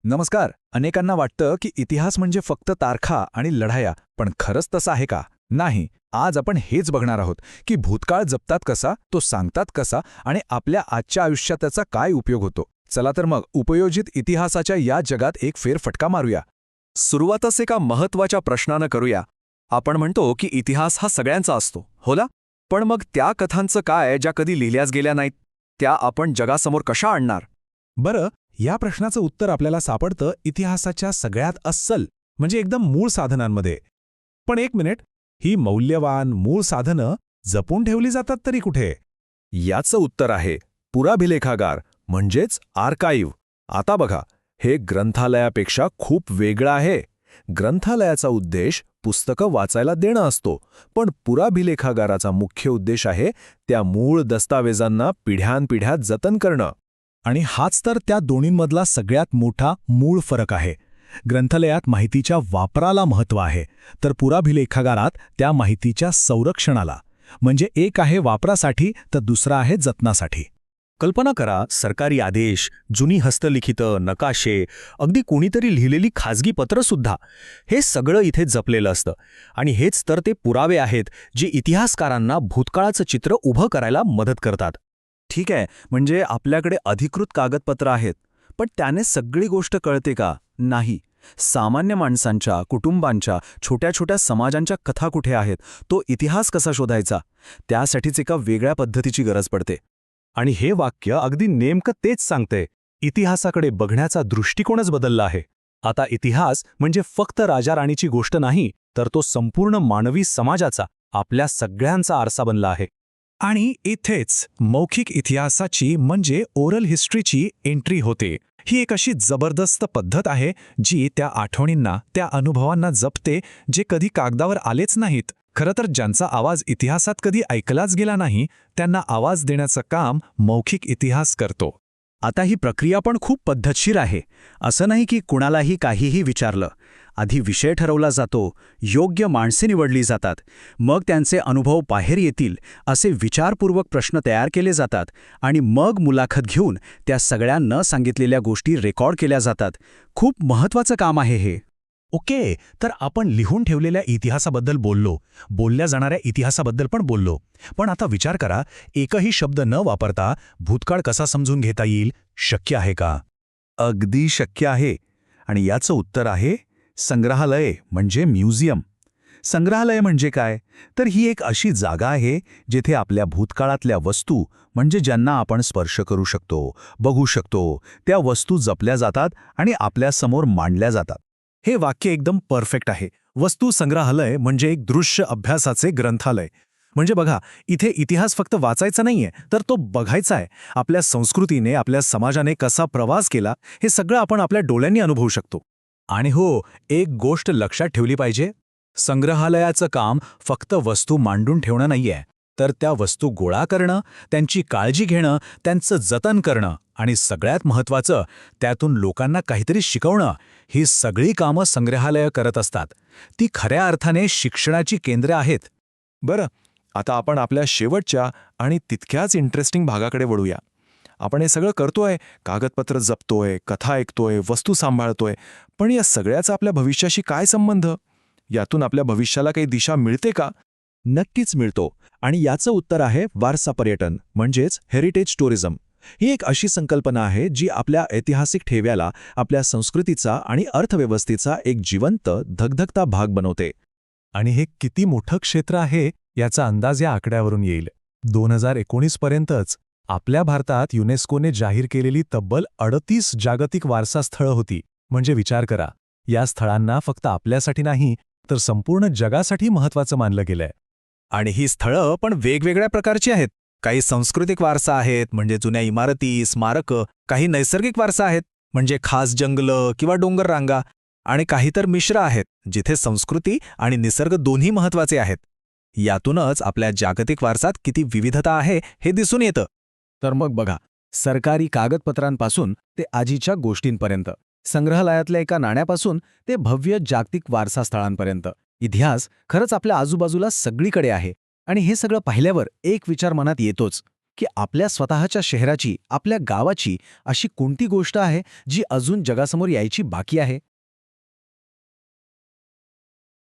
नमस्कार. अनेकांना वाटतं की इतिहास म्हणजे फक्त तारखा आणि लढाया, पण खरंच तसं आहे का? नाही. आज आपण हेच बघणार आहोत की भूतकाळ जपतात कसा, तो सांगतात कसा आणि आपल्या आजच्या आयुष्यात त्याचा काय उपयोग होतो. चला तर मग उपयोजित इतिहासाच्या या जगात एक फेरफटका मारूया. सुरुवातच एका महत्त्वाच्या प्रश्नानं करूया. आपण म्हणतो की इतिहास हा सगळ्यांचा असतो, हो ना? पण मग त्या कथांचं काय ज्या कधी लिहिल्याच गेल्या नाहीत? त्या आपण जगासमोर कशा आणणार? बरं, या प्रश्नाचं उत्तर आपल्याला सापडतं इतिहासाच्या सगळ्यात अस्सल म्हणजे एकदम मूळ साधनांमध्ये. पण एक मिनिट, ही मौल्यवान मूळ साधनं जपून ठेवली जातात तरी कुठे? याचं उत्तर आहे पुराभिलेखागार म्हणजेच आर्काईव्ह. आता बघा, हे ग्रंथालयापेक्षा खूप वेगळं आहे. ग्रंथालयाचा उद्देश पुस्तकं वाचायला देणं असतो, पण पुराभिलेखागाराचा मुख्य उद्देश आहे त्या मूळ दस्तावेजांना पिढ्यानपिढ्या जतन करणं. आणि हाच तर त्या दोन्हींमधला सगळ्यात मोठा मूळ फरक आहे. ग्रंथालयात माहितीच्या वापराला महत्त्व आहे, तर पुराभिलेखागारात त्या माहितीच्या संरक्षणाला. म्हणजे एक आहे वापरासाठी तर दुसरा आहे जतनासाठी. कल्पना करा, सरकारी आदेश, जुनी हस्तलिखितं, नकाशे, अगदी कोणीतरी लिहिलेली खाजगी पत्रंसुद्धा. हे सगळं इथे जपलेलं असतं. आणि हेच तर ते पुरावे आहेत जे इतिहासकारांना भूतकाळाचं चित्र उभं करायला मदत करतात. ठीक आहे, म्हणजे आपल्याकडे अधिकृत कागदपत्र आहेत, पण त्याने सगळी गोष्ट कळते का? नाही. सामान्य माणसांच्या, कुटुंबांच्या, छोट्या छोट्या समाजांच्या कथा कुठे आहेत? तो इतिहास कसा शोधायचा? त्यासाठीच एका वेगळ्या पद्धतीची गरज पडते. आणि हे वाक्य अगदी नेमकं तेच सांगते. इतिहासाकडे बघण्याचा दृष्टिकोनच बदलला आहे. आता इतिहास म्हणजे फक्त राजा-राणीची गोष्ट नाही, तर तो संपूर्ण मानवी समाजाचा, आपल्या सगळ्यांचा आरसा बनला आहे. आणि इथेच मौखिक इतिहासाची म्हणजे ओरल हिस्ट्रीची एंट्री होते. ही एक अशी जबरदस्त पद्धत आहे जी त्या आठवणींना, त्या अनुभवांना जपते जे कधी कागदावर आलेच नाहीत. खरं तर ज्यांचा आवाज इतिहासात कधी ऐकलाच गेला नाही, त्यांना आवाज देण्याचं काम मौखिक इतिहास करतो. आता ही प्रक्रिया पण खूप पद्धतशीर आहे. असं नाही की कुणालाही काहीही विचारलं. आधी विषय ठरवला जातो, योग्य माणसे निवडली जातात, मग त्यांचे अनुभव बाहेर येतील असे विचारपूर्वक प्रश्न तयार केले जातात आणि मग मुलाखत घेऊन त्या सगळ्या न सांगितलेल्या गोष्टी रेकॉर्ड केल्या जातात. खूप महत्त्वाचं काम आहे हे. ओके, तर आपण लिहून ठेवलेल्या इतिहासाबद्दल बोललो, बोलल्या जाणाऱ्या इतिहासाबद्दल पण बोललो. पण आता विचार करा, एकही शब्द न वापरता भूतकाळ कसा समजून घेता येईल? शक्य आहे का? अगदी शक्य आहे. आणि याचं उत्तर आहे संग्रहालय म्हणजे म्युझियम. संग्रहालय म्हणजे काय? तर ही एक अशी जागा आहे जिथे आपल्या भूतकाळातल्या वस्तू म्हणजे ज्यांना आपण स्पर्श करू शकतो, बघू शकतो, त्या वस्तू जपल्या जातात आणि आपल्यासमोर मांडल्या जातात. हे वाक्य एकदम परफेक्ट आहे. वस्तू संग्रहालय म्हणजे एक दृश्य अभ्यासाचे ग्रंथालय. म्हणजे बघा, इथे इतिहास फक्त वाचायचा नाहीये, तर तो बघायचा आहे. आपल्या संस्कृतीने, आपल्या समाजाने कसा प्रवास केला, हे सगळं आपण आपल्या डोळ्यांनी अनुभवू शकतो. आणि हो, एक गोष्ट लक्षात ठेवली पाहिजे, संग्रहालयाचं काम फक्त वस्तू मांडून ठेवणं नाहीये, तर त्या वस्तू गोळा करणं, त्यांची काळजी घेणं, त्यांचं जतन करणं आणि सगळ्यात महत्त्वाचं, त्यातून लोकांना काहीतरी शिकवणं, ही सगळी कामं संग्रहालय करत असतात. ती खऱ्या अर्थाने शिक्षणाची केंद्रे आहेत. बरं, आता आपण आपल्या शेवटच्या आणि तितक्याच इंटरेस्टिंग भागाकडे वळूया. आपण हे सगळं करतोय, कागदपत्र जपतोय, कथा ऐकतोय, वस्तू सांभाळतोय, पण या सगळ्याचा आपल्या भविष्याशी काय संबंध? यातून आपल्या भविष्याला काही दिशा मिळते का? नक्कीच मिळतो. आणि याचं उत्तर आहे वारसा पर्यटन म्हणजेच हेरिटेज टुरिझम. ही एक अशी संकल्पना आहे जी आपल्या ऐतिहासिक ठेव्याला, आपल्या संस्कृतीचा आणि अर्थव्यवस्थेचा एक जिवंत, धगधगता भाग बनवते. आणि हे किती मोठं क्षेत्र आहे याचा अंदाज या आकड्यावरून येईल. 2019 पर्यंतच आपल्या भारतात युनेस्कोने जाहीर केलेली तब्बल 38 जागतिक वारसा स्थळं होती. म्हणजे विचार करा, या स्थळांना फक्त आपल्यासाठी नाही, तर संपूर्ण जगासाठी महत्त्वाचं मानलं गेलंय. आणि ही स्थळं पण वेगवेगळ्या प्रकारची आहेत. काही सांस्कृतिक वारसा आहेत म्हणजे जुन्या इमारती, स्मारकं. काही नैसर्गिक वारसा आहेत म्हणजे खास जंगलं किंवा डोंगर रांगा. आणि काही तर मिश्र आहेत जिथे संस्कृती आणि निसर्ग दोन्ही महत्त्वाचे आहेत. यातूनच आपल्या जागतिक वारसात किती विविधता आहे हे दिसून येतं. तर मग बघा, सरकारी कागदपत्रांपासून ते आजीच्या गोष्टींपर्यंत, संग्रहालयातल्या एका नाण्यापासून ते भव्य जागतिक वारसा स्थळांपर्यंत, इतिहास खरंच आपल्या आजूबाजूला सगळीकडे आहे. आणि हे सगळं पाहिल्यावर एक विचार मनात येतोच की आपल्या स्वतःच्या शहराची, आपल्या गावाची अशी कोणती गोष्ट आहे जी अजून जगासमोर यायची बाकी आहे.